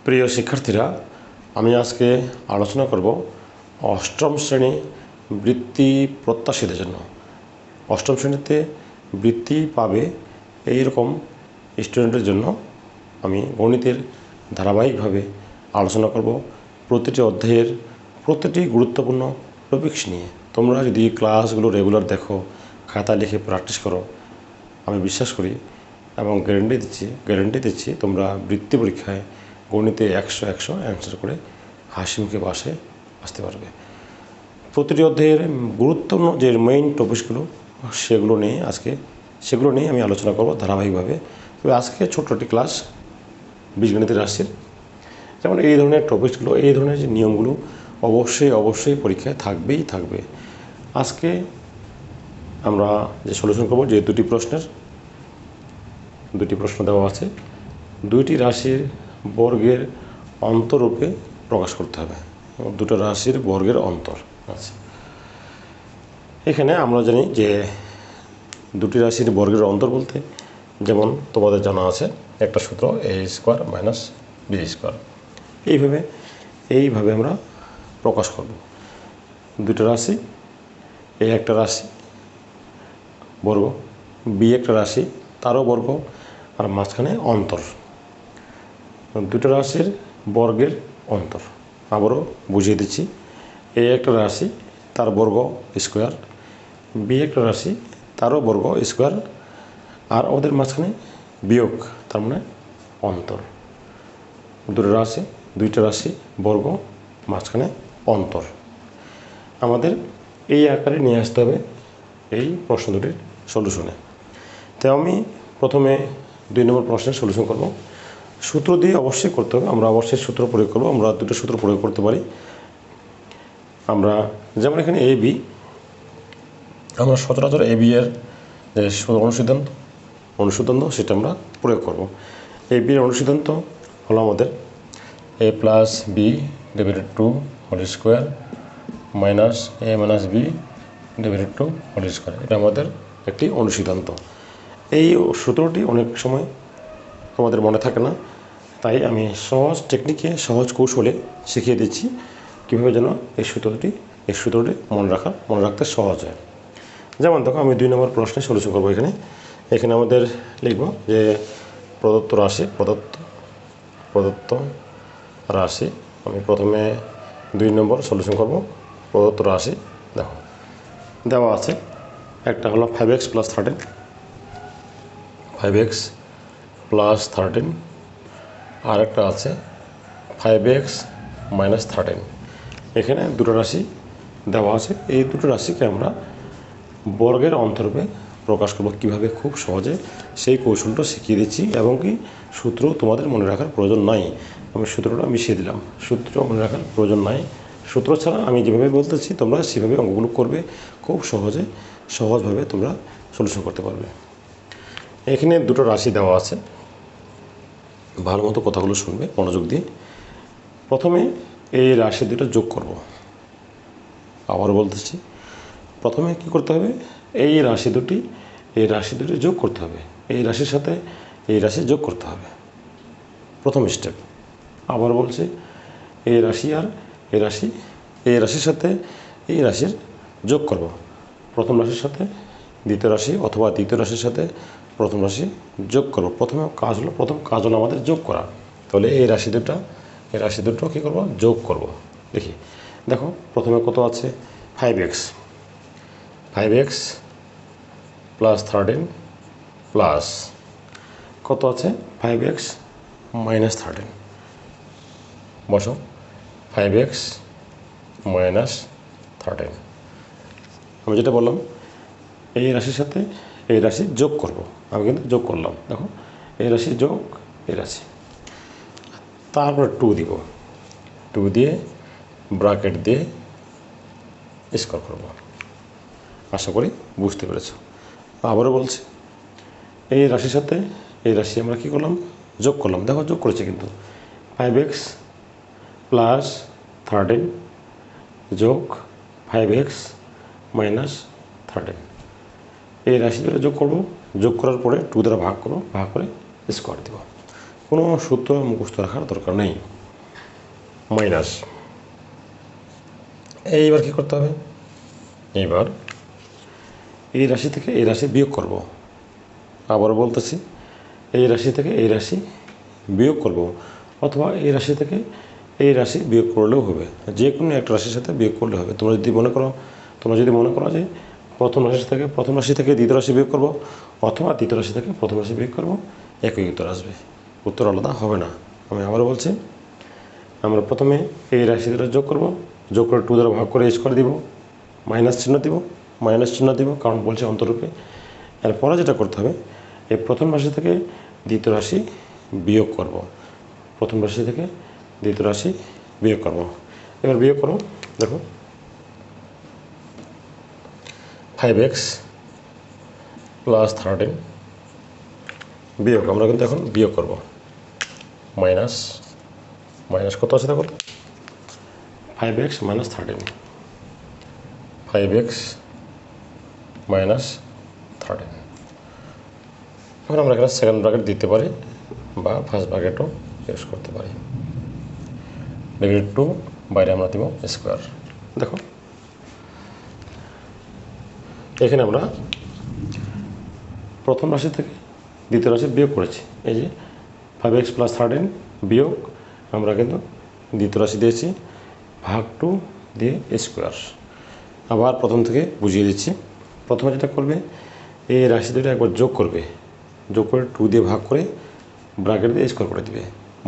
প্রিয় শিক্ষার্থীরা, আমি আজকে আলোচনা করব অষ্টম শ্রেণী বৃত্তি প্রত্যাশীদের জন্য। অষ্টম শ্রেণীতে বৃত্তি পাবে এইরকম স্টুডেন্টের জন্য আমি গণিতের ধারাবাহিকভাবে আলোচনা করব প্রতিটি অধ্যায়ের প্রতিটি গুরুত্বপূর্ণ টপিকস নিয়ে। তোমরা যদি ক্লাসগুলো রেগুলার দেখো, খাতা লিখে প্র্যাকটিস করো, আমি বিশ্বাস করি এবং গ্যারেন্টি দিচ্ছি তোমরা বৃত্তি পরীক্ষায় গণিতে 100 অ্যান্সার করে হাসি মুখে বাসে আসতে পারবে। প্রতিটি অধ্যায়ের গুরুত্বপূর্ণ যে মেইন টপিকসগুলো সেগুলো নিয়ে আমি আলোচনা করব ধারাবাহিকভাবে। তবে আজকে ছোট্ট একটি ক্লাস বীজগণিতের রাশির, যেমন এই ধরনের টপিকসগুলো, এই ধরনের যে নিয়মগুলো অবশ্যই পরীক্ষায় থাকবে। আজকে আমরা যে সলিউশন করব, যে দুটি প্রশ্ন দেওয়া আছে, দুইটি রাশির বর্গের অন্তরূপে প্রকাশ করতে হবে। দুটো রাশির বর্গের অন্তর আছে। এখানে আমরা জানি যে দুটি রাশির বর্গের অন্তর বলতে, যেমন তোমাদের জানা আছে একটা সূত্র a² - b²। এইভাবে আমরা প্রকাশ করব। দুটো রাশি, a একটা রাশি বর্গ, b একটা রাশি তারও বর্গ, আর মাঝখানে অন্তর। দুটো রাশির বর্গের অন্তর আবারও বুঝিয়ে দিচ্ছি। a একটা রাশি তার বর্গ স্কোয়ার, b একটা রাশি তারও বর্গ স্কোয়ার, আর ওদের মাঝখানে বিয়োগ, তার মানে অন্তর। দুইটা রাশি বর্গ, মাঝখানে অন্তর। আমাদের এই আকারে নিয়ে আসতে হবে এই প্রশ্ন দুটির সলিউশনে। তাই আমি প্রথমে 2 নম্বর প্রশ্নের সলিউশন করব। সূত্র দিয়ে অবশ্যই করতে হবে, আমরা অবশ্যই সূত্র প্রয়োগ করব। আমরা দুটো সূত্র প্রয়োগ করতে পারি। আমরা যেমন এখানে এ বি, আমরা সচরাচর এ বি এর যে অনুসিদ্ধান্ত সেটা আমরা প্রয়োগ করব। এ বি এর অনুসিদ্ধান্ত হলো আমাদের a + b / 2 whole square minus a - b / 2 whole square. এটা আমাদের একটি অনুসিদ্ধান্ত। এই সূত্রটি অনেক সময় তোমাদের মনে থাকে না, তাই আমি সহজ টেকনিকে, সহজ কৌশলে শিখিয়ে দিচ্ছি কীভাবে যেন এই সূত্রটি মনে রাখতে সহজ হয়। যেমন দেখো, আমি 2 নম্বর প্রশ্নের সলিউশন করবো। এখানে আমাদের লিখব যে প্রদত্ত রাশি। আমি প্রথমে 2 নম্বর সলিউশন করব। প্রদত্ত রাশি দেখো দেওয়া আছে, একটা হলো 5x + 13, আর একটা আছে 5x - 13। এখানে দুটো রাশি দেওয়া আছে। এই দুটো রাশিকে আমরা বর্গের অন্তরূপে প্রকাশ করব কীভাবে, খুব সহজে সেই কৌশলটা শিখিয়ে দিচ্ছি। এবং কি সূত্র তোমাদের মনে রাখার প্রয়োজন নাই, আমি সূত্রটা মিশিয়ে দিলাম। সূত্র মনে রাখার প্রয়োজন নাই, সূত্র ছাড়া আমি যেভাবে বলতেছি তোমরা সেভাবে অঙ্কগুলো করবে, খুব সহজভাবে তোমরা সলিউশন করতে পারবে। এখানে দুটো রাশি দেওয়া আছে, ভালো মতো কথাগুলো শুনবে মনোযোগ দিয়ে। প্রথমে এই রাশি দুটো যোগ করব। আবার বলতেছি, প্রথমে কি করতে হবে, এই রাশি দুটি যোগ করতে হবে। এই রাশির সাথে এই রাশি যোগ করতে হবে, প্রথম স্টেপ। আবার বলছি, এই রাশি আর এই রাশির সাথে এই রাশির যোগ করব। প্রথম রাশির সাথে দ্বিতীয় রাশি, অথবা দ্বিতীয় রাশির সাথে প্রথম রাশি যোগ করব। প্রথম কাজ হলো আমাদের যোগ করা। তাহলে এই রাশি দুটো কী করব, যোগ করব। দেখো প্রথমে কত আছে, 5x + 13 প্লাস কত আছে, 5x - 13। বসো, 5x - 13। আমি যেটা বললাম, এই রাশির সাথে এই রাশি যোগ করব। আমি কিন্তু যোগ করলাম। দেখো, এই রাশি যোগ এই রাশি, তারপর 2 দিব। 2 দিয়ে ব্র্যাকেট দিয়ে স্কোয়ার করব। আশা করি বুঝতে পেরেছ। আবারও বলছি, এই রাশির সাথে এই রাশি আমরা কী করলাম, যোগ করলাম। দেখো যোগ করেছি কিন্তু, 5x + 13 যোগ 5x - 13। এই রাশি দুটো যোগ করব। যোগ করার পরে 2 দ্বারা ভাগ করব, ভাগ করে স্কোয়ার দেব। কোনো সূত্র মুখস্থ রাখার দরকার নেই। মাইনাস, এইবার কী করতে হবে, এইবার এই রাশি থেকে এই রাশি বিয়োগ করব। আবার বলতেছি, এই রাশি থেকে এই রাশি বিয়োগ করব, অথবা এই রাশি থেকে এই রাশি বিয়োগ করলেও হবে, যে কোনো একটা রাশির সাথে বিয়োগ করলে হবে। তোমরা যদি মনে করো যে প্রথম রাশি থেকে দ্বিতীয় রাশি বিয়োগ করব, অথবা দ্বিতীয় রাশি থেকে প্রথম রাশি বিয়োগ করব, একই উত্তর আসবে, উত্তর আলাদা হবে না। আমি আবারও বলছি, আমরা প্রথমে এই রাশি দুটো যোগ করব, যোগ করে 2 দ্বারা ভাগ করে স্কোয়ার দিব, মাইনাস চিহ্ন দিব, কারণ বলছে অন্তরূপে। এরপরে যেটা করতে হবে, এই প্রথম রাশি থেকে দ্বিতীয় রাশি বিয়োগ করব, এবার বিয়োগ করো। দেখো 5x প্লাস 13 বিয়োগ, আমরা কিন্তু এখন বিয়োগ করব, মাইনাস কত আছে দেখো, 5x মাইনাস 13, 5x মাইনাস 13। এখন আমরা এখানে সেকেন্ড ব্র্যাকেট দিতে পারি বা ফার্স্ট ব্র্যাকেটও ইউজ করতে পারি। -2 বাইরে আমরা দেব স্কোয়ার। দেখো এখানে আমরা প্রথম রাশি থেকে দ্বিতীয় রাশি বিয়োগ করেছি, এই যে 5x প্লাস 13 বিয়োগ, আমরা কিন্তু দ্বিতীয় রাশি দিয়েছি ভাগ 2 দিয়ে স্কোয়ার। আবার প্রথম থেকে বুঝিয়ে দিচ্ছি, প্রথমে যেটা করবে, এই রাশি দুটো একবার যোগ করে 2 দিয়ে ভাগ করে ব্র্যাকেট দিয়ে স্কোয়ার করে দিবে,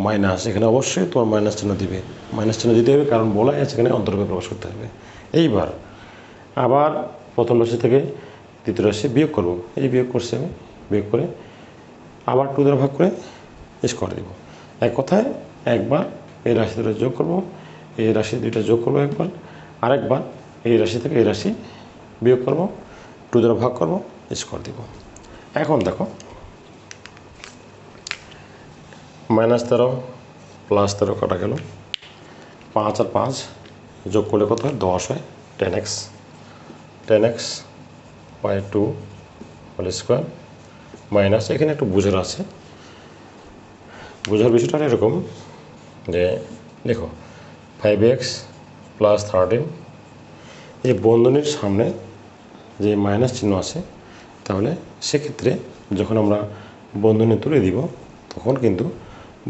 মাইনাস, এখানে অবশ্যই তোমার মাইনাস চিহ্ন দিবে, দিতে হবে, কারণ বলাই আছে এখানে অন্তর্ভুক্ত প্রকাশ করতে হবে। এইবার আবার প্রথম রাশি থেকে দ্বিতীয় রাশি বিয়োগ করব, এই বিয়োগ করছি আমি, বিয়োগ করে আবার 2 দ্বারা ভাগ করে স্কোয়ার দেব। এক কথায় একবার এই রাশি দুটো যোগ করব, এই রাশি দুইটা যোগ করবো একবার, আরেকবার এই রাশি থেকে এই রাশি বিয়োগ করব, 2 দ্বারা ভাগ করব, স্কোয়ার দেব। এখন দেখো -13 প্লাস 13 কাটা গেল, 5 আর 5 যোগ করলে কত হয়, 10 হয়, 10x by 2 whole square, minus, এখানে একটু বোঝার আছে, বোঝার বিষয়টা এরকম যে দেখো 5x প্লাস 13, এই বন্ধনীর সামনে যে মাইনাস চিহ্ন আছে, তাহলে সেক্ষেত্রে যখন আমরা বন্ধনী তুলে দিব, তখন কিন্তু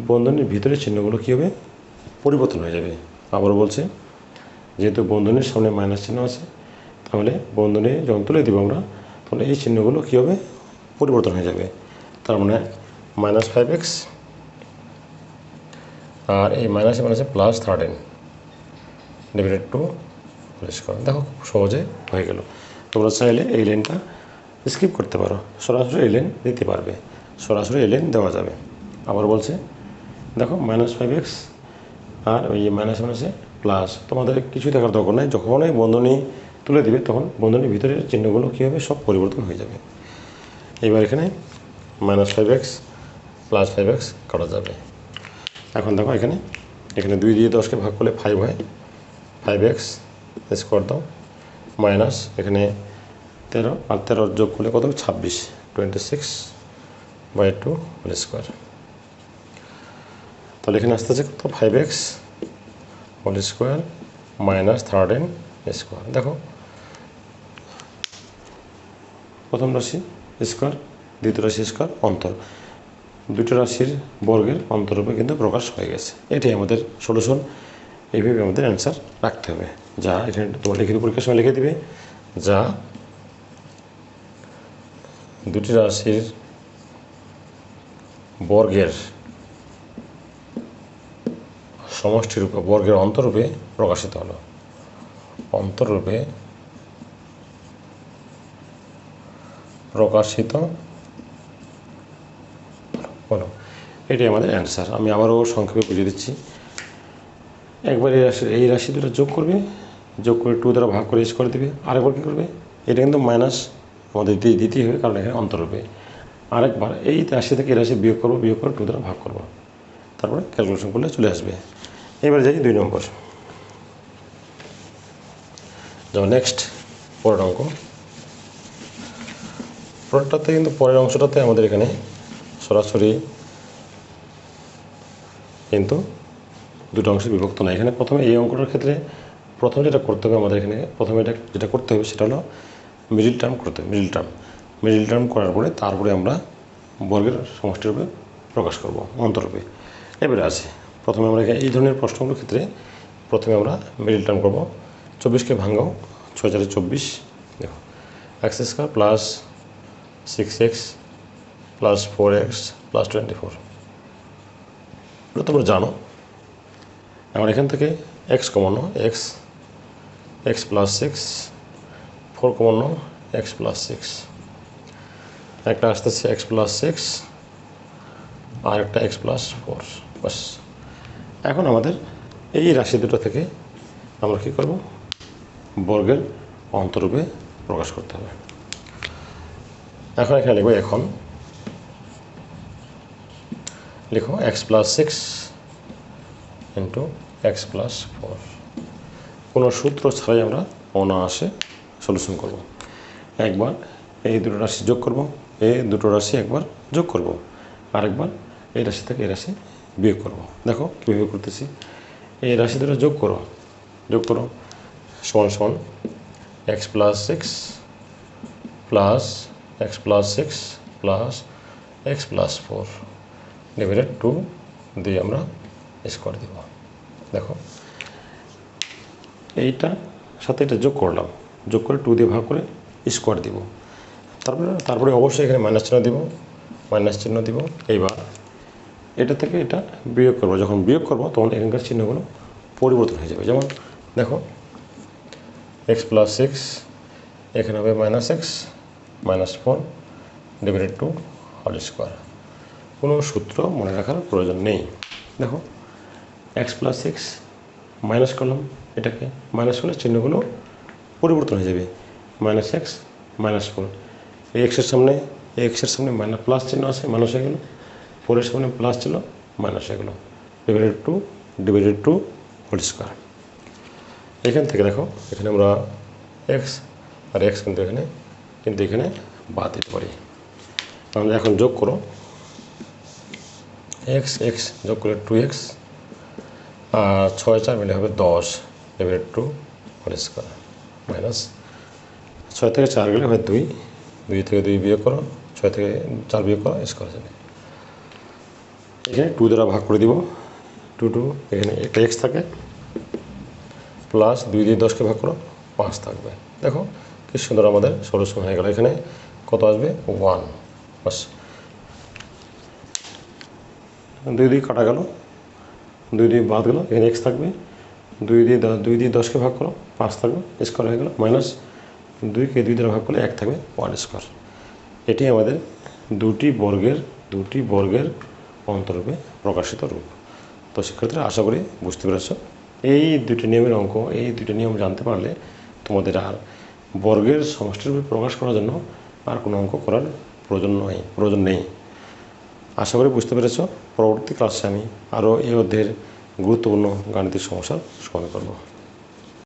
বন্ধনীর ভিতরে চিহ্নগুলো কী হবে, পরিবর্তন হয়ে যাবে। আবার বলছে, যেহেতু বন্ধনীর সামনে মাইনাস চিহ্ন আছে, তাহলে বন্ধনী যখন তুলে দিব আমরা, তাহলে এই চিহ্নগুলো কী হবে, পরিবর্তন হয়ে যাবে। তার মানে -5x আর এই মাইনাসে প্লাস 13 /2 হোল স্কোয়ার। দেখো খুব সহজে হয়ে গেল। তোমরা চাইলে এই লাইনটা স্কিপ করতে পারো, সরাসরি এই লাইন দিতে পারবে, সরাসরি এই লাইন দেওয়া যাবে। আবার বলছে দেখো -5x আর ওই মাইনাসে প্লাস, তোমাদের কিছুই দেখার দরকার নাই, যখনই বন্ধনী তুলে দিবে তখন বন্ধনীর ভিতরের চিহ্নগুলো কী হবে, সব পরিবর্তন হয়ে যাবে। এবার এখানে -5x প্লাস 5x কাটা যাবে। এখন দেখো এখানে 2 দিয়ে 10কে ভাগ করলে 5 হয়, 5x স্কোয়ার দাও, মাইনাস এখানে 13 আর 13 যোগ করলে কত, 26, 26/2 হোল স্কোয়ার। তাহলে এখানে আসতে আছে কত, 5x whole square minus 13 square. দেখো প্রথম রাশি স্কোয়ার, দ্বিতীয় রাশি স্কোয়ার, অন্তর, দুটো রাশির বর্গের অন্তরূপে কিন্তু প্রকাশ হয়ে গেছে। এটাই আমাদের সলিউশন, এইভাবে আমাদের অ্যান্সার রাখতে হবে। যা এখানে তোমার লিখিত পরীক্ষার সময় লিখে দিবে, যা দুটি রাশির বর্গের সমষ্টিরূপে, বর্গের অন্তরূপে প্রকাশিত হলো, অন্তরূপে প্রকাশিত হলো, এটাই আমাদের অ্যান্সার। আমি আবারও সংক্ষেপে বুঝিয়ে দিচ্ছি। একবার এই রাশি দুটো যোগ করবে, যোগ করে 2 দ্বারা ভাগ করে স্কোয়ার দেবে। আরেকবার কী করবে, এটা কিন্তু মাইনাস আমাদের দিতেই হবে, কারণ এখানে অন্তরূপে। আরেকবার এই রাশি থেকে এই রাশি বিয়োগ করবো, বিয়োগ করে 2 দ্বারা ভাগ করবো, তারপরে ক্যালকুলেশন করলে চলে আসবে। এবার যাই 2 নম্বর, যেমন নেক্সট পরের অঙ্ক। পরেরটাতে কিন্তু পরের অংশটাতে আমাদের এখানে সরাসরি কিন্তু দুটো অংশে বিভক্ত না। এখানে প্রথমে এই অঙ্কটার ক্ষেত্রে প্রথমে যেটা করতে হবে আমাদের এখানে প্রথমে যেটা করতে হবে সেটা হলো মিডিল টার্ম করতে হবে। মিডিল টার্ম করার পরে তারপরে আমরা বর্গের সমষ্টিরূপে প্রকাশ করব অন্তরূপে। এবারে আছে প্রথমে আমরা এই ধরনের প্রশ্নগুলোর ক্ষেত্রে প্রথমে আমরা মিডিল টার্ম করব। 24কে ভাঙাও, 6 4 24, দেখো x² plus 6x plus 4x plus 24, এটা তোমরা জানো। এখন এখান থেকে এক্স কমানো, এক্স প্লাস 6, 4 কমানো, এক্স প্লাস 6, একটা আসতেছে এক্স প্লাস 6 আর একটা এক্স প্লাস 4, বাস। এখন আমাদের এই রাশি দুটো থেকে আমরা কী করব, বর্গের অন্তরূপে প্রকাশ করতে হবে। এখন এখানে লিখব, এখন লিখো x plus 6 into x plus 4। কোনো সূত্র ছাড়াই আমরা অনায়াসে সলিউশন করব। একবার এই দুটো রাশি যোগ করব, এই দুটো রাশি একবার যোগ করব, আরেকবার এই রাশি থেকে এই রাশি বিয়োগ করব। দেখো কীভাবে করতেছি, এই রাশি দুটো যোগ করো সমান সমান x plus 6 plus x plus 6 plus x plus 4 divided 2 দিয়ে আমরা স্কোয়ার দেব। দেখো এইটা সাথে এটা যোগ করলাম, যোগ করে 2 দিয়ে ভাগ করে স্কোয়ার দিব। তারপরে অবশ্যই এখানে মাইনাস চিহ্ন দিব। এইবার এটা থেকে এটা বিয়োগ করবো, যখন বিয়োগ করবো তখন এখানকার চিহ্নগুলো পরিবর্তন হয়ে যাবে। যেমন দেখো এক্স প্লাস 6 এখানে হবে minus x minus 4 divided 2 whole square. কোনো সূত্র মনে রাখার প্রয়োজন নেই। দেখো এক্স প্লাস 6 মাইনাস করলাম, এটাকে মাইনাস করলে চিহ্নগুলো পরিবর্তন হয়ে যাবে, মাইনাস এক্স মাইনাস 4। এই এক্সের সামনে মাইনাস প্লাস চিহ্ন আছে, মাইনাস হয়ে গেল, 4-এর সামনে প্লাস ছিল, মাইনাস হয়ে গেল, ডিভাইডেড 2 হোল স্কোয়ার। এখান থেকে দেখো এখানে আমরা এক্স আর এক্স কিন্তু এখানে বাদ দিতে পারি। আমরা এখন যোগ করো, এক্স যোগ করলে 2x আর 6 4 মিলে হবে 10 ডিভাইডেড 2 হোল স্কোয়ার মাইনাস 6 থেকে 4 গেলে হয় 2 থেকে 2 বিয়োগ করো, 6 থেকে 4 বিয়োগ করো, স্কোয়ার যাবে। এখানে 2 দ্বারা ভাগ করে দিব, 2 এখানে একটা এক্স থাকে প্লাস 2 দিয়ে 10কে ভাগ করো, 5 থাকবে। দেখো কি সুন্দর আমাদের সলিউশন হয়ে গেল। এখানে কত আসবে, 1, বাস। 2 দিয়ে কাটা গেল, 2 দিয়ে বাদ গেল, এখানে এক্স থাকবে, 2 দিয়ে 10কে ভাগ করো, 5 থাকবে, স্কোয়ার হয়ে গেল, মাইনাস 2কে 2 দ্বারা ভাগ করলে 1 থাকবে, 1 স্কোয়ার। এটি আমাদের দুটি বর্গের অন্তরূপে প্রকাশিত রূপ। তো শিক্ষার্থীরা আশা করি বুঝতে পেরেছ। এই দুটি নিয়মের অঙ্ক, এই দুটি নিয়ম জানতে পারলে তোমাদের আর বর্গের সমষ্টিরূপে প্রকাশ করার জন্য আর কোনো অঙ্ক করার প্রয়োজন নেই। আশা করি বুঝতে পেরেছ। পরবর্তী ক্লাসে আমি আরও এই অধ্যায়ের গুরুত্বপূর্ণ গাণিতিক সমস্যার সমাধান করব।